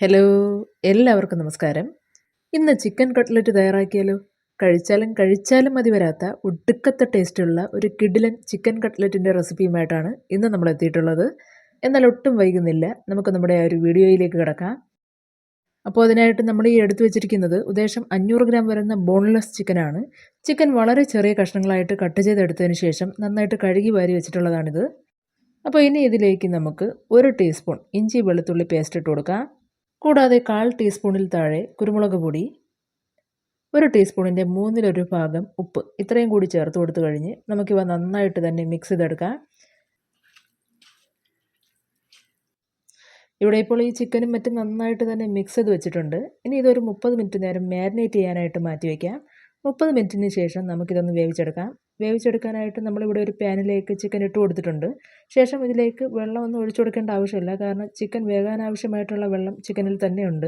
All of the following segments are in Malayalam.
ഹലോ, എല്ലാവർക്കും നമസ്കാരം. ഇന്ന് ചിക്കൻ കട്ട്ലറ്റ് തയ്യാറാക്കിയാലോ? കഴിച്ചാലും കഴിച്ചാലും മതി വരാത്ത ഒടുക്കത്തെ ടേസ്റ്റുള്ള ഒരു കിടിലൻ ചിക്കൻ കട്ട്ലറ്റിൻ്റെ റെസിപ്പിയുമായിട്ടാണ് ഇന്ന് നമ്മൾ എത്തിയിട്ടുള്ളത്. എന്നാൽ ഒട്ടും വൈകുന്നില്ല, നമുക്ക് നമ്മുടെ ആ ഒരു വീഡിയോയിലേക്ക് കിടക്കാം. അപ്പോൾ അതിനായിട്ട് നമ്മൾ ഈ എടുത്തു വെച്ചിരിക്കുന്നത് ഉദ്ദേശം 500 ഗ്രാം വരുന്ന ബോൺലെസ് ചിക്കനാണ്. ചിക്കൻ വളരെ ചെറിയ കഷ്ണങ്ങളായിട്ട് കട്ട് ചെയ്തെടുത്തതിന് ശേഷം നന്നായിട്ട് കഴുകി വാരി വെച്ചിട്ടുള്ളതാണിത്. അപ്പോൾ ഇനി ഇതിലേക്ക് നമുക്ക് 1 ടീസ്പൂൺ ഇഞ്ചി വെളുത്തുള്ളി പേസ്റ്റ് ഇട്ട് കൊടുക്കാം. കൂടാതെ 1/4 ടീസ്പൂണിൽ താഴെ കുരുമുളക് പൊടി, 1 ടീസ്പൂണിൻ്റെ 1/3 ഭാഗം ഉപ്പ്, ഇത്രയും കൂടി ചേർത്ത് കൊടുത്തു കഴിഞ്ഞ് നമുക്കിവ നന്നായിട്ട് തന്നെ മിക്സ് ചെയ്തെടുക്കാം. ഇവിടെ ഇപ്പോൾ ഈ ചിക്കനും മറ്റും നന്നായിട്ട് തന്നെ മിക്സ് ചെയ്ത് വെച്ചിട്ടുണ്ട്. ഇനി ഇതൊരു 30 മിനിറ്റ് നേരം മാരിനേറ്റ് ചെയ്യാനായിട്ട് മാറ്റി വയ്ക്കാം. 30 മിനിറ്റിന് ശേഷം നമുക്കിതൊന്ന് വേവിച്ചെടുക്കാം. വേവിച്ചെടുക്കാനായിട്ട് നമ്മളിവിടെ ഒരു പാനിലേക്ക് ചിക്കൻ ഇട്ട് കൊടുത്തിട്ടുണ്ട്. ശേഷം ഇതിലേക്ക് വെള്ളമൊന്നും ഒഴിച്ചു കൊടുക്കേണ്ട ആവശ്യമില്ല. കാരണം ചിക്കൻ വേകാൻ ആവശ്യമായിട്ടുള്ള വെള്ളം ചിക്കനിൽ തന്നെയുണ്ട്.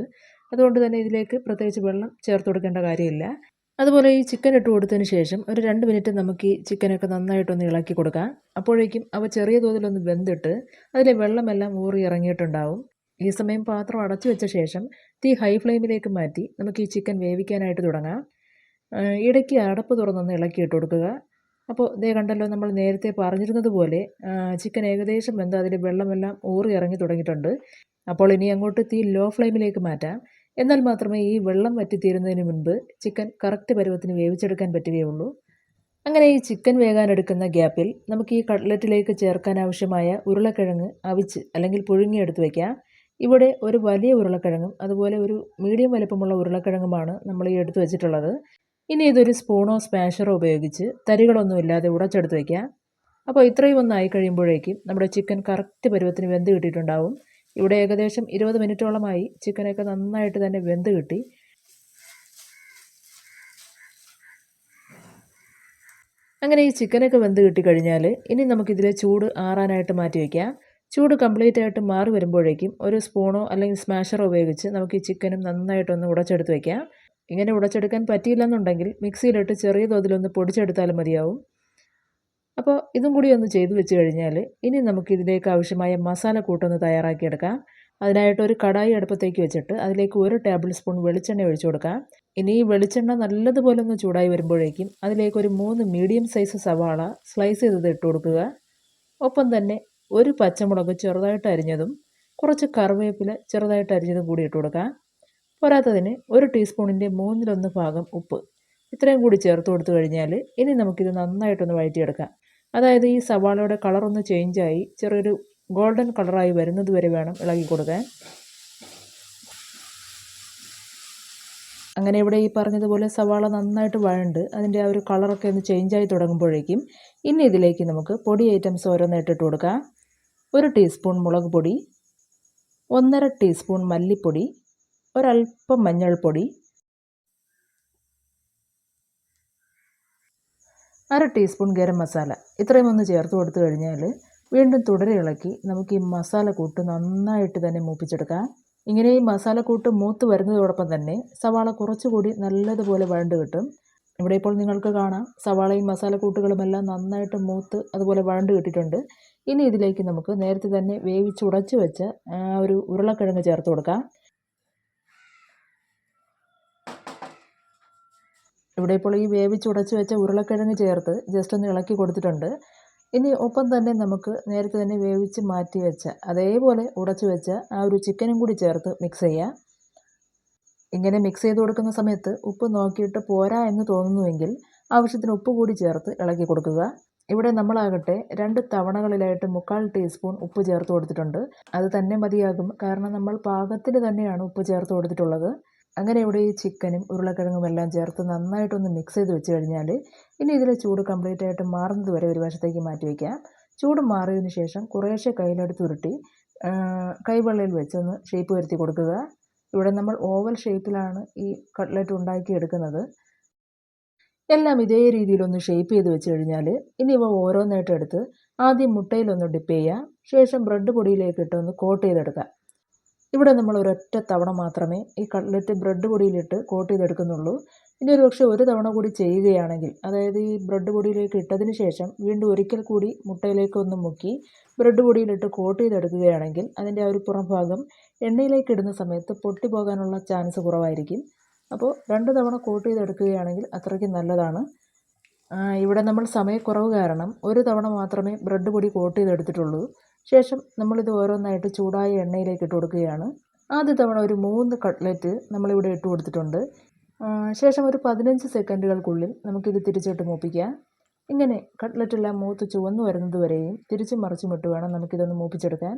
അതുകൊണ്ട് തന്നെ ഇതിലേക്ക് പ്രത്യേകിച്ച് വെള്ളം ചേർത്ത് കൊടുക്കേണ്ട കാര്യമില്ല. അതുപോലെ ഈ ചിക്കൻ ഇട്ട് കൊടുത്തതിന് ശേഷം ഒരു 2 മിനിറ്റ് നമുക്ക് ഈ ചിക്കനൊക്കെ നന്നായിട്ടൊന്ന് ഇളക്കി കൊടുക്കാം. അപ്പോഴേക്കും അവ ചെറിയ തോതിലൊന്ന് വെന്തിട്ട് അതിലെ വെള്ളമെല്ലാം ഊറി ഇറങ്ങിയിട്ടുണ്ടാവും. ഈ സമയം പാത്രം അടച്ചു വെച്ച ശേഷം തീ ഹൈ ഫ്ലെയിമിലേക്ക് മാറ്റി നമുക്ക് ഈ ചിക്കൻ വേവിക്കാനായിട്ട് തുടങ്ങാം. ഇടയ്ക്ക് അടപ്പ് തുറന്നൊന്ന് ഇളക്കിയിട്ട് കൊടുക്കുക. അപ്പോൾ ദേ കണ്ടല്ലോ, നമ്മൾ നേരത്തെ പറഞ്ഞിരുന്നത് പോലെ ചിക്കൻ ഏകദേശം വെന്ത് അതിൽ വെള്ളമെല്ലാം ഊറി ഇറങ്ങി തുടങ്ങിയിട്ടുണ്ട്. അപ്പോൾ ഇനി അങ്ങോട്ട് തീ ലോ ഫ്ലെയിമിലേക്ക് മാറ്റാം. എന്നാൽ മാത്രമേ ഈ വെള്ളം വറ്റിത്തീരുന്നതിന് മുൻപ് ചിക്കൻ കറക്റ്റ് പരുവത്തിന് വേവിച്ചെടുക്കാൻ പറ്റുകയുള്ളൂ. അങ്ങനെ ഈ ചിക്കൻ വേകാനെടുക്കുന്ന ഗ്യാപ്പിൽ നമുക്ക് ഈ കട്ട്ലറ്റിലേക്ക് ചേർക്കാൻ ആവശ്യമായ ഉരുളക്കിഴങ്ങ് അവിച്ച് അല്ലെങ്കിൽ പുഴുങ്ങിയെടുത്ത് വയ്ക്കാം. ഇവിടെ ഒരു വലിയ ഉരുളക്കിഴങ്ങും അതുപോലെ ഒരു മീഡിയം വലിപ്പമുള്ള ഉരുളക്കിഴങ്ങുമാണ് നമ്മൾ ഈ എടുത്ത് വെച്ചിട്ടുള്ളത്. ഇനി ഇതൊരു സ്പൂണോ സ്പാഷറോ ഉപയോഗിച്ച് തരികളൊന്നുമില്ലാതെ ഉടച്ചെടുത്ത് വയ്ക്കാം. അപ്പോൾ ഇത്രയും ഒന്നായി കഴിയുമ്പോഴേക്കും നമ്മുടെ ചിക്കൻ കറക്റ്റ് പരുവത്തിന് വെന്ത് കിട്ടിയിട്ടുണ്ടാവും. ഇവിടെ ഏകദേശം 20 മിനിറ്റോളമായി ചിക്കനൊക്കെ നന്നായിട്ട് തന്നെ വെന്ത് കിട്ടി. അങ്ങനെ ഈ ചിക്കനൊക്കെ വെന്ത് കിട്ടിക്കഴിഞ്ഞാൽ ഇനി നമുക്കിതിലെ ചൂട് ആറാനായിട്ട് മാറ്റി വയ്ക്കാം. ചൂട് കംപ്ലീറ്റ് ആയിട്ട് മാറി വരുമ്പോഴേക്കും ഒരു സ്പൂണോ അല്ലെങ്കിൽ സ്മാഷറോ ഉപയോഗിച്ച് നമുക്ക് ഈ ചിക്കനും നന്നായിട്ടൊന്ന് ഉടച്ചെടുത്ത് വയ്ക്കാം. ഇങ്ങനെ ഉടച്ചെടുക്കാൻ പറ്റിയില്ലെന്നുണ്ടെങ്കിൽ മിക്സിയിലിട്ട് ചെറിയ തോതിലൊന്ന് പൊടിച്ചെടുത്താലും മതിയാവും. അപ്പോൾ ഇതും കൂടി ഒന്ന് ചെയ്തു വെച്ച് കഴിഞ്ഞാൽ ഇനി നമുക്കിതിലേക്ക് ആവശ്യമായ മസാലക്കൂട്ടൊന്ന് തയ്യാറാക്കിയെടുക്കാം. അതിനായിട്ട് ഒരു കടായി അടുപ്പത്തേക്ക് വെച്ചിട്ട് അതിലേക്ക് 1 ടേബിൾ സ്പൂൺ വെളിച്ചെണ്ണ ഒഴിച്ചു കൊടുക്കാം. ഇനി ഈ വെളിച്ചെണ്ണ നല്ലതുപോലെ ഒന്ന് ചൂടായി വരുമ്പോഴേക്കും അതിലേക്ക് ഒരു 3 മീഡിയം സൈസ് സവാള സ്ലൈസ് ചെയ്തത് ഇട്ട് കൊടുക്കുക. ഒപ്പം തന്നെ ഒരു പച്ചമുളക് ചെറുതായിട്ട് അരിഞ്ഞതും കുറച്ച് കറിവേപ്പില ചെറുതായിട്ട് അരിഞ്ഞതും കൂടി ഇട്ട് കൊടുക്കാം. പോരാത്തതിന് 1 ടീസ്പൂണിൻ്റെ 1/3 ഭാഗം ഉപ്പ്, ഇത്രയും കൂടി ചേർത്ത് കൊടുത്തു കഴിഞ്ഞാൽ ഇനി നമുക്കിത് നന്നായിട്ടൊന്ന് വഴറ്റിയെടുക്കാം. അതായത് ഈ സവാളയുടെ കളറൊന്ന് ചേഞ്ചായി ചെറിയൊരു ഗോൾഡൻ കളറായി വരുന്നത് വരെ വേണം ഇളകി കൊടുക്കാൻ. അങ്ങനെ ഇവിടെ ഈ പറഞ്ഞതുപോലെ സവാള നന്നായിട്ട് വഴണ്ട് അതിൻ്റെ ആ ഒരു കളറൊക്കെ ഒന്ന് ചേഞ്ചായി തുടങ്ങുമ്പോഴേക്കും ഇനി ഇതിലേക്ക് നമുക്ക് പൊടി ഐറ്റംസ് ഓരോന്നായിട്ട് ഇട്ട് കൊടുക്കാം. 1 ടീസ്പൂൺ മുളക് പൊടി, 1/2 ടീസ്പൂൺ മല്ലിപ്പൊടി, ഒരൽപ്പം മഞ്ഞൾപ്പൊടി, 1/2 ടീസ്പൂൺ ഗരം മസാല, ഇത്രയും ഒന്ന് ചേർത്ത് കൊടുത്തു കഴിഞ്ഞാൽ വീണ്ടും തുടരെ ഇളക്കി നമുക്ക് ഈ മസാലക്കൂട്ട് നന്നായിട്ട് തന്നെ മൂപ്പിച്ചെടുക്കാം. ഇങ്ങനെ ഈ മസാലക്കൂട്ട് മൂത്ത് വരുന്നതോടൊപ്പം തന്നെ സവാള കുറച്ചുകൂടി നല്ലതുപോലെ വഴണ്ട് കിട്ടും. ഇവിടെ ഇപ്പോൾ നിങ്ങൾക്ക് കാണാം സവാളയും മസാലക്കൂട്ടുകളുമെല്ലാം നന്നായിട്ട് മൂത്ത് അതുപോലെ വഴണ്ട് കിട്ടിയിട്ടുണ്ട്. ഇനി ഇതിലേക്ക് നമുക്ക് നേരത്തെ തന്നെ വേവിച്ചുടച്ച് വെച്ച ഒരു ഉരുളക്കിഴങ്ങ് ചേർത്ത് കൊടുക്കാം. ഇവിടെ ഇപ്പോൾ ഈ വേവിച്ചുടച്ച് വെച്ച ഉരുളക്കിഴങ്ങ് ചേർത്ത് ജസ്റ്റ് ഒന്ന് ഇളക്കി കൊടുത്തിട്ടുണ്ട്. ഇനി ഒപ്പം തന്നെ നമുക്ക് നേരത്തെ തന്നെ വേവിച്ച് മാറ്റി വെച്ച അതേപോലെ ഉടച്ചു വെച്ച ആ ഒരു ചിക്കനും കൂടി ചേർത്ത് മിക്സ് ചെയ്യാം. ഇങ്ങനെ മിക്സ് ചെയ്ത് കൊടുക്കുന്ന സമയത്ത് ഉപ്പ് നോക്കിയിട്ട് പോരാ എന്ന് തോന്നുന്നുവെങ്കിൽ ആവശ്യത്തിന് ഉപ്പ് കൂടി ചേർത്ത് ഇളക്കി കൊടുക്കുക. ഇവിടെ നമ്മളാകട്ടെ 2 തവണകളിലായിട്ട് 1/4 ടീസ്പൂൺ ഉപ്പ് ചേർത്ത് കൊടുത്തിട്ടുണ്ട്. അത് തന്നെ മതിയാകും, കാരണം നമ്മൾ പാകത്തിന് തന്നെയാണ് ഉപ്പ് ചേർത്ത് കൊടുത്തിട്ടുള്ളത്. അങ്ങനെ ഇവിടെ ഈ ചിക്കനും ഉരുളക്കിഴങ്ങും എല്ലാം ചേർത്ത് നന്നായിട്ടൊന്ന് മിക്സ് ചെയ്ത് വെച്ച് കഴിഞ്ഞാൽ ഇനി ഇതിലെ ചൂട് കംപ്ലീറ്റ് ആയിട്ട് മാറുന്നത് വരെ ഒരു വശത്തേക്ക് മാറ്റി വയ്ക്കാം. ചൂട് മാറിയതിന് ശേഷം കുറേശ്ശെ കയ്യിലെടുത്ത് ഉരുട്ടി കൈവെള്ളയിൽ വെച്ചൊന്ന് ഷേപ്പ് വരുത്തി കൊടുക്കുക. ഇവിടെ നമ്മൾ ഓവൽ ഷേപ്പിലാണ് ഈ കട്ട്ലറ്റ് ഉണ്ടാക്കിയെടുക്കുന്നത്. എല്ലാം ഇതേ രീതിയിലൊന്ന് ഷേപ്പ് ചെയ്ത് വെച്ച് കഴിഞ്ഞാൽ ഇനി ഇവ ഓരോന്നായിട്ട് എടുത്ത് ആദ്യം മുട്ടയിലൊന്ന് ഡിപ്പ് ചെയ്യുക. ശേഷം ബ്രെഡ് പൊടിയിലേക്ക് ഇട്ടൊന്ന് കോട്ട് ചെയ്തെടുക്കുക. ഇവിടെ നമ്മൾ ഒരൊറ്റ തവണ മാത്രമേ ഈ കട്ട്ലറ്റ് ബ്രെഡ് പൊടിയിലിട്ട് കോട്ട് ചെയ്തെടുക്കുന്നുള്ളൂ. ഇനി ഒരു പക്ഷേ ഒരു തവണ കൂടി ചെയ്യുകയാണെങ്കിൽ, അതായത് ഈ ബ്രെഡ് പൊടിയിലേക്ക് ഇട്ടതിന് ശേഷം വീണ്ടും ഒരിക്കൽ കൂടി മുട്ടയിലേക്ക് ഒന്ന് മുക്കി ബ്രെഡ് പൊടിയിലിട്ട് കോട്ട് ചെയ്തെടുക്കുകയാണെങ്കിൽ അതിൻ്റെ ആ ഒരു പുറം ഭാഗം എണ്ണയിലേക്ക് ഇടുന്ന സമയത്ത് പൊട്ടിപ്പോകാനുള്ള ചാൻസ് കുറവായിരിക്കും. അപ്പോൾ 2 തവണ കോട്ട് ചെയ്തെടുക്കുകയാണെങ്കിൽ അത്രയ്ക്ക് നല്ലതാണ്. ഇവിടെ നമ്മൾ സമയക്കുറവ് കാരണം ഒരു തവണ മാത്രമേ ബ്രെഡ് പൊടി കോട്ട് ചെയ്തെടുത്തിട്ടുള്ളൂ. ശേഷം നമ്മളിത് ഓരോന്നായിട്ട് ചൂടായ എണ്ണയിലേക്ക് ഇട്ട് കൊടുക്കുകയാണ്. ആദ്യ തവണ ഒരു 3 കട്ട്ലറ്റ് നമ്മളിവിടെ ഇട്ട് കൊടുത്തിട്ടുണ്ട്. ശേഷം ഒരു 15 സെക്കൻഡുകൾക്കുള്ളിൽ നമുക്കിത് തിരിച്ചിട്ട് മൂപ്പിക്കാം. ഇങ്ങനെ കട്ട്ലറ്റെല്ലാം മൂത്ത് ചുവന്നു വരുന്നത് വരെയും തിരിച്ചും മറിച്ചും ഇട്ട് വേണം നമുക്കിതൊന്ന് മൂപ്പിച്ചെടുക്കാൻ.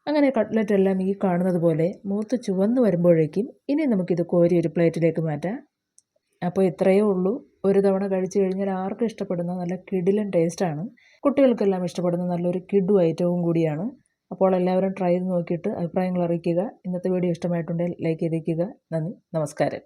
അങ്ങനെ കട്ട്ലറ്റ് എല്ലാം ഈ കാണുന്നത് പോലെ മൂത്ത് ചുവന്നു വരുമ്പോഴേക്കും ഇനി നമുക്കിത് കോരി ഒരു പ്ലേറ്റിലേക്ക് മാറ്റാം. അപ്പോൾ ഇത്രയേ ഉള്ളൂ. ഒരു തവണ കഴിച്ചു കഴിഞ്ഞാൽ ആർക്കും ഇഷ്ടപ്പെടുന്ന നല്ല കിടിലൻ ടേസ്റ്റാണ്. കുട്ടികൾക്കെല്ലാം ഇഷ്ടപ്പെടുന്ന നല്ലൊരു കിഡു ഐറ്റവും കൂടിയാണ്. അപ്പോൾ എല്ലാവരും ട്രൈ ചെയ്ത് നോക്കിയിട്ട് അഭിപ്രായങ്ങൾ അറിയിക്കുക. ഇന്നത്തെ വീഡിയോ ഇഷ്ടമായിട്ടുണ്ടെങ്കിൽ ലൈക്ക് ചെയ്തേക്കുക. നന്ദി, നമസ്കാരം.